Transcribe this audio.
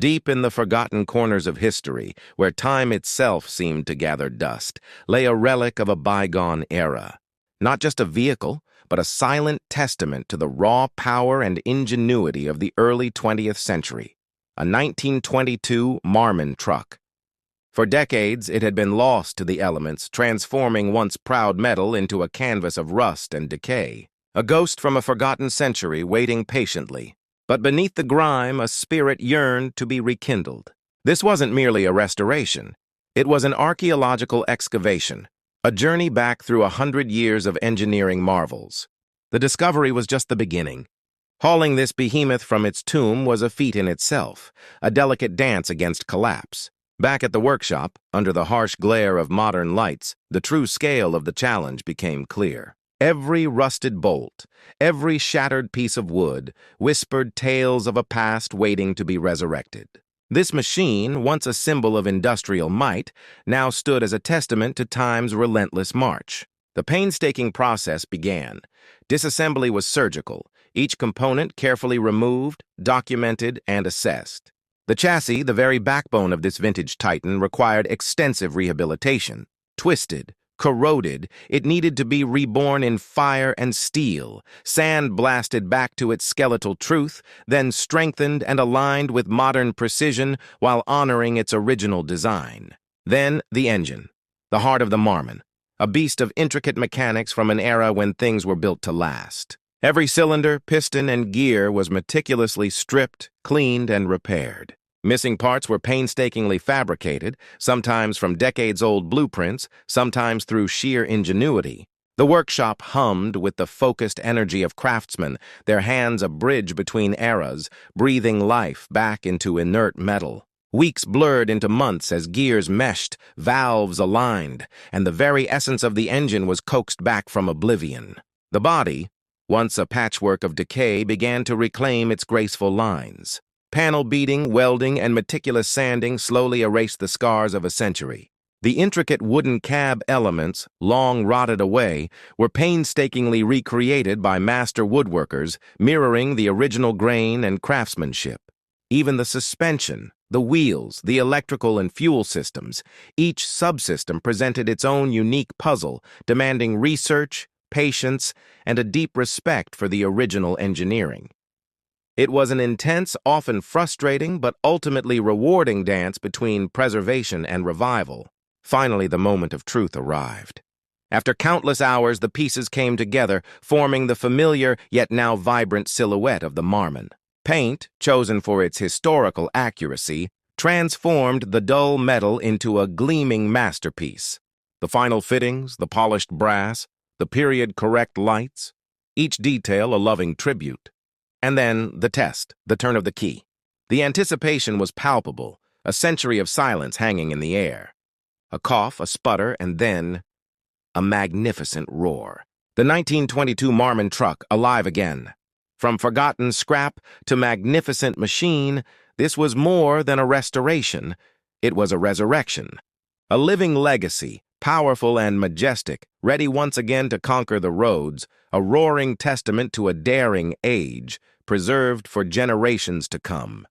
Deep in the forgotten corners of history, where time itself seemed to gather dust, lay a relic of a bygone era. Not just a vehicle, but a silent testament to the raw power and ingenuity of the early 20th century. A 1922 Marmon Truck. For decades, it had been lost to the elements, transforming once proud metal into a canvas of rust and decay. A ghost from a forgotten century waiting patiently. But beneath the grime, a spirit yearned to be rekindled. This wasn't merely a restoration. It was an archaeological excavation, a journey back through 100 years of engineering marvels. The discovery was just the beginning. Hauling this behemoth from its tomb was a feat in itself, a delicate dance against collapse. Back at the workshop, under the harsh glare of modern lights, the true scale of the challenge became clear. Every rusted bolt, every shattered piece of wood, whispered tales of a past waiting to be resurrected. This machine, once a symbol of industrial might, now stood as a testament to time's relentless march. The painstaking process began. Disassembly was surgical, each component carefully removed, documented, and assessed. The chassis, the very backbone of this vintage titan, required extensive rehabilitation. Twisted, corroded, it needed to be reborn in fire and steel, sand-blasted back to its skeletal truth, then strengthened and aligned with modern precision while honoring its original design. Then the engine, the heart of the Marmon, a beast of intricate mechanics from an era when things were built to last. Every cylinder, piston, and gear was meticulously stripped, cleaned, and repaired. Missing parts were painstakingly fabricated, sometimes from decades-old blueprints, sometimes through sheer ingenuity. The workshop hummed with the focused energy of craftsmen, their hands a bridge between eras, breathing life back into inert metal. Weeks blurred into months as gears meshed, valves aligned, and the very essence of the engine was coaxed back from oblivion. The body, once a patchwork of decay, began to reclaim its graceful lines. Panel beating, welding, and meticulous sanding slowly erased the scars of a century. The intricate wooden cab elements, long rotted away, were painstakingly recreated by master woodworkers, mirroring the original grain and craftsmanship. Even the suspension, the wheels, the electrical and fuel systems, each subsystem presented its own unique puzzle, demanding research, patience, and a deep respect for the original engineering. It was an intense, often frustrating, but ultimately rewarding dance between preservation and revival. Finally, the moment of truth arrived. After countless hours, the pieces came together, forming the familiar yet now vibrant silhouette of the Marmon. Paint, chosen for its historical accuracy, transformed the dull metal into a gleaming masterpiece. The final fittings, the polished brass, the period-correct lights, each detail a loving tribute. And then the test, the turn of the key. The anticipation was palpable, a century of silence hanging in the air. A cough, a sputter, and then a magnificent roar. The 1922 Marmon Truck, alive again. From forgotten scrap to magnificent machine, this was more than a restoration. It was a resurrection. A living legacy, powerful and majestic, ready once again to conquer the roads, a roaring testament to a daring age, preserved for generations to come.